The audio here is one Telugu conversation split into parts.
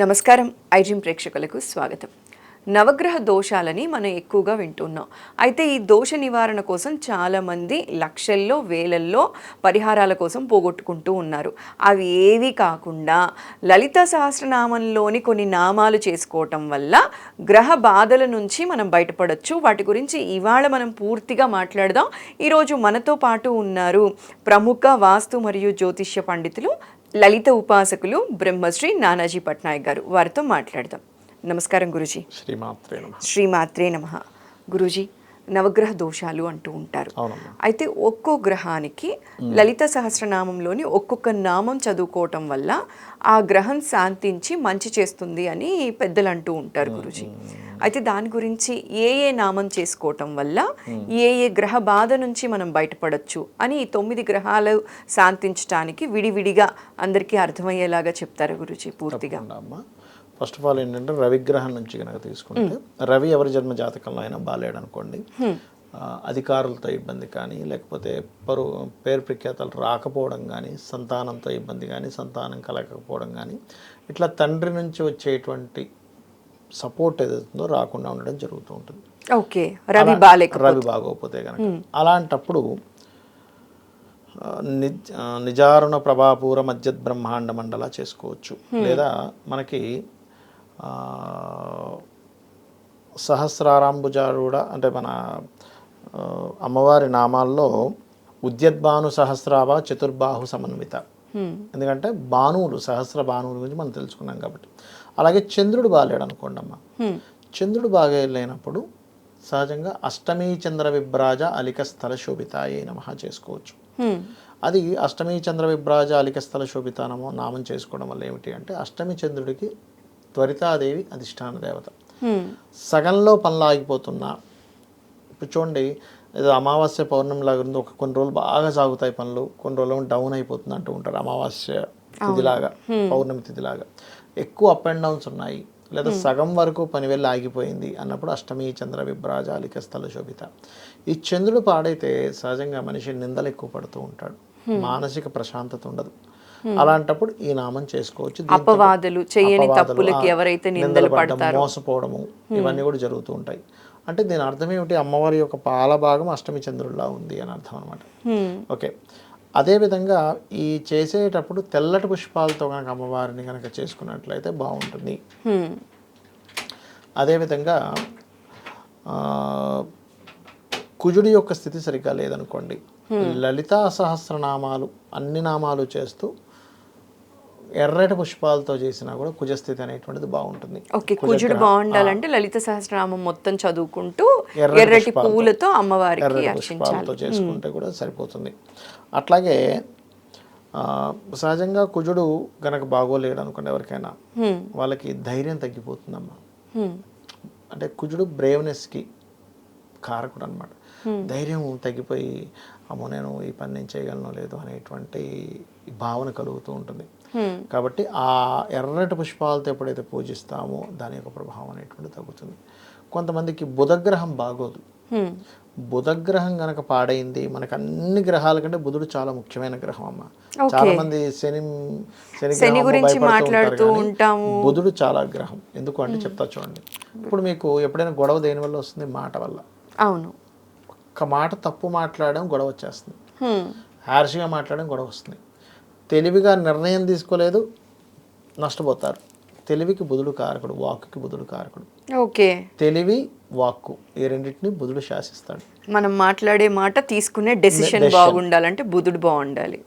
నమస్కారం. ఐడ్రీమ్ ప్రేక్షకులకు స్వాగతం. నవగ్రహ దోషాలని మనం ఎక్కువగా వింటున్నాం. అయితే ఈ దోష నివారణ కోసం చాలామంది లక్షల్లో వేలల్లో పరిహారాల కోసం పోగొట్టుకుంటూ ఉన్నారు. అవి ఏవి కాకుండా లలిత సహస్రనామంలోని కొన్ని నామాలు చేసుకోవటం వల్ల గ్రహ బాధల నుంచి మనం బయటపడవచ్చు. వాటి గురించి ఇవాళ మనం పూర్తిగా మాట్లాడదాం. ఈరోజు మనతో పాటు ఉన్నారు ప్రముఖ వాస్తు మరియు జ్యోతిష్య పండితులు, లలిత ఉపాసకులు బ్రహ్మశ్రీ నానాజీ పట్నాయక్ గారు. వారితో మాట్లాడదాం. నమస్కారం గురుజీ. శ్రీమాత్రే నమః. గురుజీ, నవగ్రహ దోషాలు అంటూ ఉంటారు. అయితే ఒక్కో గ్రహానికి లలిత సహస్రనామంలోని ఒక్కొక్క నామం చదువుకోవటం వల్ల ఆ గ్రహం శాంతించి మంచి చేస్తుంది అని పెద్దలు అంటూ ఉంటారు గురుజీ. అయితే దాని గురించి ఏ నామం చేసుకోవటం వల్ల ఏ గ్రహ బాధ నుంచి మనం బయటపడచ్చు అని 9 గ్రహాలు శాంతించడానికి విడివిడిగా అందరికీ అర్థమయ్యేలాగా చెప్తారు గురుజీ పూర్తిగా. ఫస్ట్ ఆఫ్ ఆల్ ఏంటంటే రవిగ్రహం నుంచి కనుక తీసుకుంటే, రవి ఎవరి జన్మ జాతకంలో అయినా బాలేడు అనుకోండి, అధికారులతో ఇబ్బంది కానీ, లేకపోతే పేరు ప్రఖ్యాతలు రాకపోవడం కానీ, సంతానంతో ఇబ్బంది కానీ, సంతానం కలగకపోవడం కానీ, ఇట్లా తండ్రి నుంచి వచ్చేటువంటి సపోర్ట్ ఏదైతుందో రాకుండా ఉండడం జరుగుతూ ఉంటుంది. ఓకే, రవి బాగోకపోతే కనుక అలాంటప్పుడు నిజారుణ ప్రభాపూర మధ్యత్ బ్రహ్మాండ మండల చేసుకోవచ్చు. లేదా మనకి సహస్రారాంబుజారూఢ అంటే మన అమ్మవారి నామాల్లో ఉద్యద్భాను సహస్రాభ చతుర్బాహు సమన్విత, ఎందుకంటే భానువులు సహస్ర భానువుల గురించి మనం తెలుసుకున్నాం కాబట్టి. అలాగే చంద్రుడు బాగాలేడు అనుకోండి అమ్మ, చంద్రుడు బాగా లేనప్పుడు సహజంగా అష్టమీ చంద్ర విభ్రాజ అలిక స్థల శోభితాయే నమః చేసుకోవచ్చు. అది అష్టమీ చంద్ర విభ్రాజ అలిక స్థల శోభితానమో నామం చేసుకోవడం వల్ల ఏమిటి అంటే, అష్టమి చంద్రుడికి త్వరితాదేవి అధిష్టాన దేవత. సగంలో పనులు ఆగిపోతున్నా, ఇప్పుడు చూడండి, ఏదో అమావాస్య పౌర్ణమి లాగా ఉంది, కొన్ని రోజులు బాగా సాగుతాయి పనులు, కొన్ని రోజులు డౌన్ అయిపోతుంది అంటూ ఉంటారు. అమావాస్య తిథిలాగా పౌర్ణమి తిథిలాగా ఎక్కువ అప్ అండ్ డౌన్స్ ఉన్నాయి, లేదా సగం వరకు పని వెళ్ళి ఆగిపోయింది అన్నప్పుడు అష్టమి చంద్ర విభ్రాజ అలిక స్థల శోభిత. ఈ చంద్రుడు పాడైతే సహజంగా మనిషి నిందలు ఎక్కువ పడుతూ ఉంటాడు, మానసిక ప్రశాంతత ఉండదు. అలాంటప్పుడు ఈ నామం చేసుకోవచ్చు. అపవాదులు చేయని తప్పులకి ఎవరైతే నిందలు పడతారో, మోసపోవడము, ఇవన్నీ కూడా జరుగుతూ ఉంటాయి. అంటే దీని అర్థం ఏమిటి, అమ్మవారి యొక్క పాల భాగం అష్టమి చంద్రుడిలా ఉంది అని అర్థం అనమాట. ఓకే, అదేవిధంగా ఈ చేసేటప్పుడు తెల్లటి పుష్పాలతో కనుక అమ్మవారిని కనుక చేసుకున్నట్లయితే బాగుంటుంది. అదేవిధంగా కుజుడి యొక్క స్థితి సరిగ్గా లేదనుకోండి, లలితా సహస్రనామాలు అన్ని నామాలు చేస్తూ ఎర్రటి పుష్పాలతో చేసినా కూడా కుజస్థితి అనేటువంటిది బాగుంటుంది. ఓకే, కుజుడు బాగుండాలంటే లలిత సహస్రనామం మొత్తం చదువుకుంటూ ఎర్రటి పువ్వులతో అమ్మవారికి పుష్పాలతో చేసుకుంటే కూడా సరిపోతుంది. అట్లాగే సహజంగా కుజుడు గనక బాగోలేడు అనుకోండి ఎవరికైనా, వాళ్ళకి ధైర్యం తగ్గిపోతుందమ్మా. అంటే కుజుడు బ్రేవ్నెస్కి కారకుడు అనమాట. ధైర్యం తగ్గిపోయి అమ్మో నేను ఈ పని నేను చేయగలను లేదు అనేటువంటి భావన కలుగుతూ ఉంటుంది. కాబట్టి ఆ ఎర్రటి పుష్పాలతో ఎప్పుడైతే పూజిస్తామో దాని యొక్క ప్రభావం అనేటువంటి తగ్గుతుంది. కొంతమందికి బుధగ్రహం బాగోదు, బుధగ్రహం గనక పాడైంది, మనకు అన్ని గ్రహాల కంటే బుధుడు చాలా ముఖ్యమైన గ్రహం అమ్మ. చాలా మంది శని గురించి మాట్లాడుతూ ఉంటాము, బుధుడు చాలా గ్రహం. ఎందుకు అంటే చెప్తా చూడండి. ఇప్పుడు మీకు ఎప్పుడైనా గొడవ దేని వల్ల వస్తుంది? మాట వల్ల. అవును, ఒక్క మాట తప్పు మాట్లాడడం గొడవ వచ్చేస్తుంది, హ్యార్ష్గా మాట్లాడడం గొడవ వస్తుంది. తెలివిగా నిర్ణయం తీసుకోలేదు, నష్టపోతారు. తెలివికి బుధుడు కారకుడు, వాక్కుకి బుధుడు కారకుడు. ఓకే, తెలివి వాక్కు ఈ రెండింటిని బుధుడు శాసిస్తాడు. మనం మాట్లాడే మాట తీసుకునే డెసిషన్ బాగుండాలంటే బుధుడు బాగుండాలి.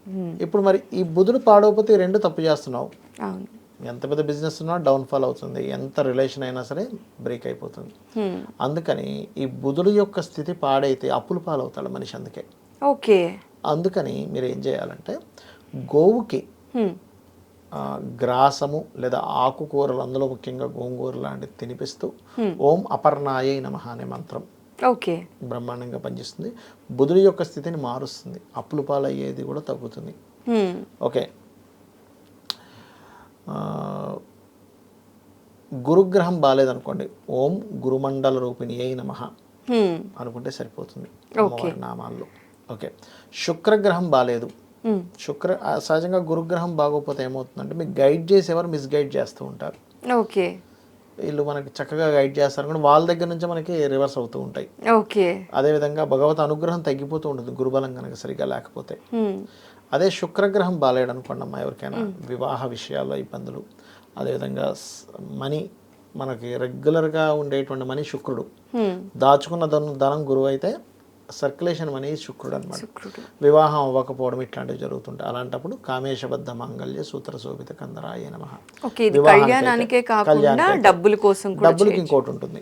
ఇప్పుడు మరి ఈ బుధుడు పాడవకపోతే ఈ రెండు తప్పు చేస్తున్నావు. అవును, ఎంత పెద్ద బిజినెస్ ఉన్నా డౌన్ఫాల్ అవుతుంది, ఎంత రిలేషన్ అయినా సరే బ్రేక్ అయిపోతుంది. అందుకని ఈ బుధుడు యొక్క స్థితి పాడైతే అప్పులు పాలవుతాడు మనిషి. అందుకే ఓకే, అందుకని మీరు ఏం చేయాలంటే గోవుకి గ్రాసము లేదా ఆకుకూరలు, అందులో ముఖ్యంగా గోంగూర లాంటివి తినిపిస్తూ ఓం అపర్ణాయై నమః అనే మంత్రం ఓకే బ్రహ్మాండంగా పనిచేస్తుంది. బుధుడి యొక్క స్థితిని మారుస్తుంది, అప్పులు పాలయ్యేది కూడా తగ్గుతుంది. ఓకే, గురుగ్రహం బాగాలేదనుకోండి, ఓం గురుమండల రూపిణి అయి నమః అనుకుంటే సరిపోతుంది అమ్మవారి నామాల్లో. ఓకే, శుక్రగ్రహం బాగాలేదు, సహజంగా గురుగ్రహం బాగోకపోతే ఏమవుతుందంటే మీకు గైడ్ చేసేవారు మిస్గైడ్ చేస్తూ ఉంటారు. ఓకే. వీళ్ళు మనకి చక్కగా గైడ్ చేస్తారు కానీ వాళ్ళ దగ్గర నుంచి మనకి రివర్స్ అవుతూ ఉంటాయి. ఓకే. అదేవిధంగా భగవత్ అనుగ్రహం తగ్గిపోతూ ఉంటుంది గురుబలం కనుక సరిగ్గా లేకపోతే. అదే శుక్రగ్రహం బాలేడు అనుకోండి అమ్మా, ఎవరికైనా వివాహ విషయాల్లో ఇబ్బందులు, అదేవిధంగా మనీ మనకి రెగ్యులర్గా ఉండేటువంటి మనీ శుక్రుడు, దాచుకున్న ధనం గురువు అయితే సర్క్యులేషన్ మనీ శుక్రుడు అనమాట. వివాహం అవ్వకపోవడం ఇట్లాంటివి జరుగుతుంటాయి. అలాంటప్పుడు కామేశబద్ధ మాంగళ్య సూత్ర శోభిత కందరాయ నమః. కళ్యాణానికే కాకుండా డబ్బుల కోసం కూడా డబ్బులకి ఇంకోటి ఉంటుంది,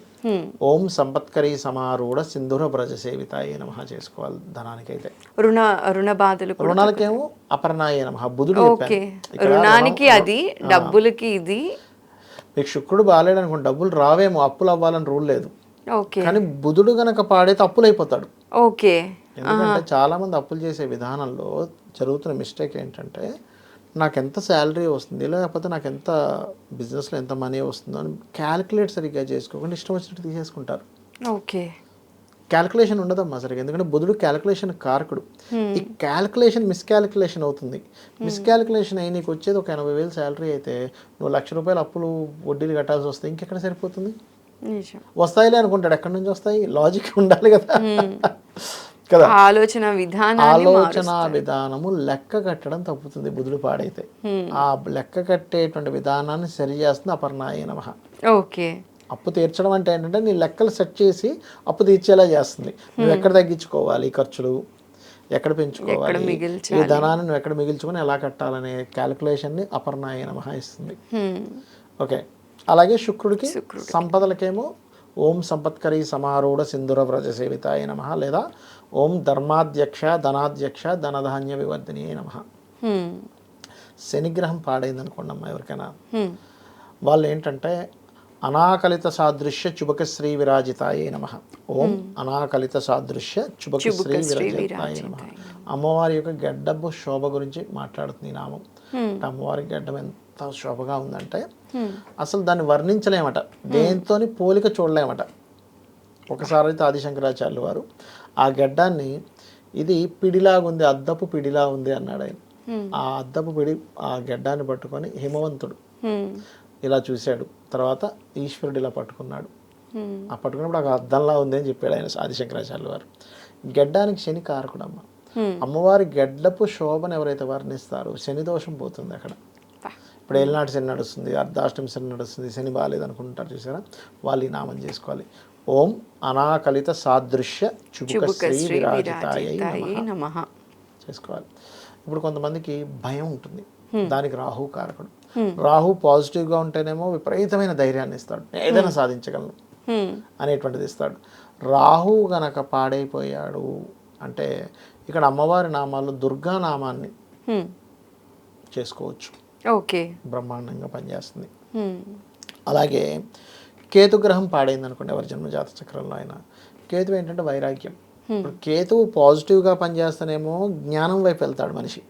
ఓం సంపత్కరీ సమారూఢ సింధుర బ్రజ సేవితాయ నమః చేసుకోవాలి. ధనానికైతే రుణ బాధలు, రుణాలకేమో అపర్ణాయ నమః. బుధుడు రుణానికి అది, డబ్బులకి ఇది. మీకు శుక్రుడు బాగాలేడు అనుకోండి, డబ్బులు రావేమో, అప్పులు అవ్వాలని రూల్ లేదు. కానీ బుధుడు గనక పాడైతే అప్పులు అయిపోతాడు. ఓకే. ఎందుకంటే చాలా మంది అప్పులు చేసే విధానంలో జరుగుతున్న మిస్టేక్ ఏంటంటే, నాకు ఎంత శాలరీ వస్తుంది, లేకపోతే నాకు ఎంత బిజినెస్లో ఎంత మనీ వస్తుందో అని క్యాలిక్యులేట్ సరిగ్గా చేసుకోకుండా ఇష్టం వచ్చినట్టు తీసేసుకుంటారు. ఓకే. క్యాలిక్యులేషన్ ఉండదమ్మా సరిగ్గా, ఎందుకంటే బుధుడు క్యాలిక్యులేషన్ కారకుడు. ఈ క్యాలిక్యులేషన్ మిస్క్యాలిక్యులేషన్ అవుతుంది. మిస్క్యాలిక్యులేషన్ అయ్యి నీకు వచ్చేది ఒక 80,000 శాలరీ అయితే నువ్వు ₹1,00,000 అప్పులు వడ్డీలు కట్టాల్సి వస్తే ఇంకెక్కడ సరిపోతుంది? వస్తాయిలే అనుకుంటాడు, ఎక్కడి నుంచి వస్తాయి? లాజిక్ ఉండాలి కదా. కదా, ఆలోచన విధానము లెక్క కట్టడం తప్పుతుంది బుధుడు పాడైతే. ఆ లెక్క కట్టేటువంటి విధానాన్ని సరి చేస్తుంది అపర్ణాయ నమః. ఓకే. అప్పు తీర్చడం అంటే ఏంటంటే నీ లెక్కలు సెట్ చేసి అప్పు తీర్చేలా చేస్తుంది. నువ్వు ఎక్కడ తగ్గించుకోవాలి ఖర్చులు, ఎక్కడ పెంచుకోవాలి, ఈ ధనాన్ని నువ్వు ఎక్కడ మిగిల్చుకొని ఎలా కట్టాలనే క్యాలిక్యులేషన్ని అపర్ణాయ నమః ఇస్తుంది. ఓకే. అలాగే శుక్రుడికి సంపదలకేమో ఓం సంపత్కరీ సమారూఢ సింధుర వ్రజ సేవితాయ నమః, లేదా ఓం ధర్మాధ్యక్ష ధనాధ్యక్ష ధనధాన్య వివర్ధిని నమః. శనిగ్రహం పాడైంది అనుకోండి అమ్మా ఎవరికైనా, వాళ్ళు ఏంటంటే అనాకలిత సాదృశ్య చుబకశ్రీ విరాజితాయ నమః. ఓం అనాకలిత సాదృశ్య చుబకశ్రీ విరాజితాయ నమః. అమ్మవారి యొక్క గడ్డపు శోభ గురించి మాట్లాడుతుంది ఈ నామం. అమ్మవారి గడ్డం ఎంత శోభగా ఉందంటే అసలు దాన్ని వర్ణించలేమట, దేంతోని పోలిక చూడలేమట. ఒకసారి అయితే ఆదిశంకరాచార్యులు వారు ఆ గడ్డాన్ని ఇది పిడిలాగుంది, అద్దపు పిడిలా ఉంది అన్నాడు ఆయన. ఆ అద్దపు పిడి ఆ గడ్డాన్ని పట్టుకొని హిమవంతుడు ఇలా చూశాడు, తర్వాత ఈశ్వరుడు ఇలా పట్టుకున్నాడు. ఆ పట్టుకున్నప్పుడు ఆ అద్దంలా ఉంది అని చెప్పాడు ఆయన ఆదిశంకరాచార్యులు వారు. గడ్డానికి శని కారకుడమ్మ. అమ్మవారి గడ్డపు శోభను ఎవరైతే వర్ణిస్తారో శని దోషం పోతుంది అక్కడ. ఇప్పుడు ఏలినాటి శని నడుస్తుంది, అర్ధాష్టమి శని నడుస్తుంది, శని బాగాలేదు అనుకుంటారు చూసారా, వాళ్ళు ఈ నామం చేసుకోవాలి. ఓం అనాకలిత సాదృశ్య చుబుకశ్రీ విరాజితాయ నమః చేసుకోవాలి. ఇప్పుడు కొంతమందికి భయం ఉంటుంది, దానికి రాహు కారకుడు. రాహు పాజిటివ్గా ఉంటేనేమో విపరీతమైన ధైర్యాన్ని ఇస్తాడు, ఏదైనా సాధించగలను అనేటువంటిది ఇస్తాడు. రాహు గనక పాడైపోయాడు అంటే ఇక్కడ అమ్మవారి నామాల్లో దుర్గా నామాన్ని చేసుకోవచ్చు. ఓకే. బ్రహ్మాండంగా పనిచేస్తుంది. అలాగే కేతుగ్రహం పాడైంది అనుకోండి ఎవరి జన్మజాత చక్రంలో అయినా, కేతు ఏంటంటే వైరాగ్యం. ఇప్పుడు కేతువు పాజిటివ్గా పనిచేస్తేనేమో జ్ఞానం వైపు వెళ్తాడు మనిషి,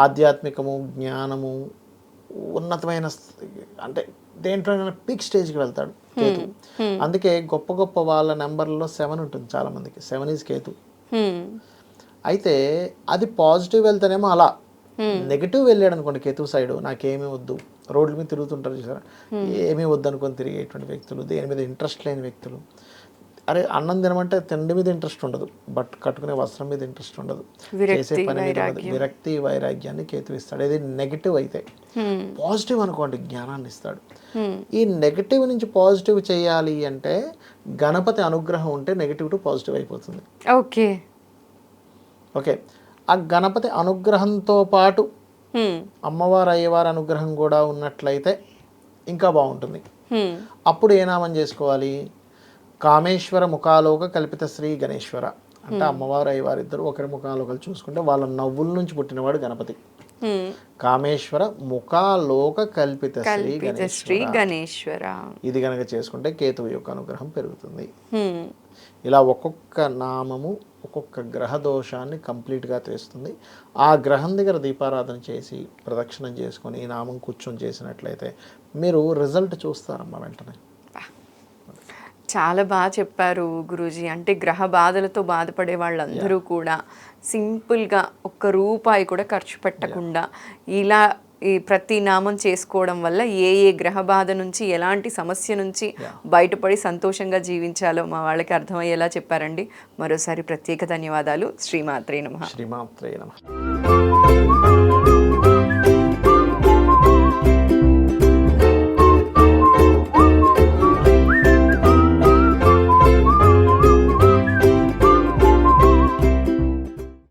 ఆధ్యాత్మికము జ్ఞానము ఉన్నతమైన అంటే దేంట్లో పీక్ స్టేజ్కి వెళ్తాడు కేతు. అందుకే గొప్ప గొప్ప వాళ్ళ నెంబర్లో 7 ఉంటుంది చాలా మందికి. 7 ఈజ్ కేతు. అయితే అది పాజిటివ్ వెళ్తేనేమో అలా, నెగిటివ్ వెళ్ళాడు అనుకోండి కేతు సైడ్, నాకేమీ వద్దు, రోడ్ల మీద తిరుగుతుంటారు చూసారా, ఏమీ వద్దు అనుకొని తిరిగేటువంటి వ్యక్తులు, దేని మీద ఇంట్రెస్ట్ లేని వ్యక్తులు. అరే అన్నం తినమంటే తిండి మీద ఇంట్రెస్ట్ ఉండదు, బట్ కట్టుకునే వస్త్రం మీద ఇంట్రెస్ట్ ఉండదు, చేసే పని మీద విరక్తి వైరాగ్యాన్ని కేతు ఇస్తాడు. ఇది నెగిటివ్ అయితే. పాజిటివ్ అనుకోండి జ్ఞానాన్ని ఇస్తాడు. ఈ నెగిటివ్ నుంచి పాజిటివ్ చేయాలి అంటే గణపతి అనుగ్రహం ఉంటే నెగిటివ్ టు పాజిటివ్ అయిపోతుంది. ఓకే. ఓకే. ఆ గణపతి అనుగ్రహంతో పాటు అమ్మవారు అయ్యవారి అనుగ్రహం కూడా ఉన్నట్లయితే ఇంకా బాగుంటుంది. అప్పుడు ఏ నామం చేసుకోవాలి? కామేశ్వర ముఖాలోక కల్పిత శ్రీ గణేశ్వర అంటే అమ్మవారు అయ్యవారు ఇద్దరు ఒకరి ముఖాలోకలు చూసుకుంటే వాళ్ళ నవ్వుల నుంచి పుట్టినవాడు గణపతి. కామేశ్వర ముఖాలోక కల్పిత శ్రీ గణేశ్వర. ఇది గనక చేసుకుంటే కేతువు యొక్క అనుగ్రహం పెరుగుతుంది. ఇలా ఒక్కొక్క నామము ఒక్కొక్క గ్రహ దోషాన్ని కంప్లీట్గా తెస్తుంది. ఆ గ్రహం దగ్గర దీపారాధన చేసి ప్రదక్షిణం చేసుకొని ఈ నామం కూర్చొని చేసినట్లయితే మీరు రిజల్ట్ చూస్తారమ్మా వెంటనే. చాలా బాగా చెప్పారు గురూజీ. అంటే గ్రహ బాధలతో బాధపడే వాళ్ళందరూ కూడా సింపుల్గా ఒక్క రూపాయి కూడా ఖర్చు పెట్టకుండా ఇలా ఈ ప్రతి నామం చేసుకోవడం వల్ల ఏ ఏ గ్రహ బాధ నుంచి ఎలాంటి సమస్య నుంచి బయటపడి సంతోషంగా జీవించాలో మా వాళ్ళకి అర్థమయ్యేలా చెప్పారండి. మరోసారి ప్రత్యేక ధన్యవాదాలు. శ్రీమాత్రే నమః. శ్రీమాత్రే నమః.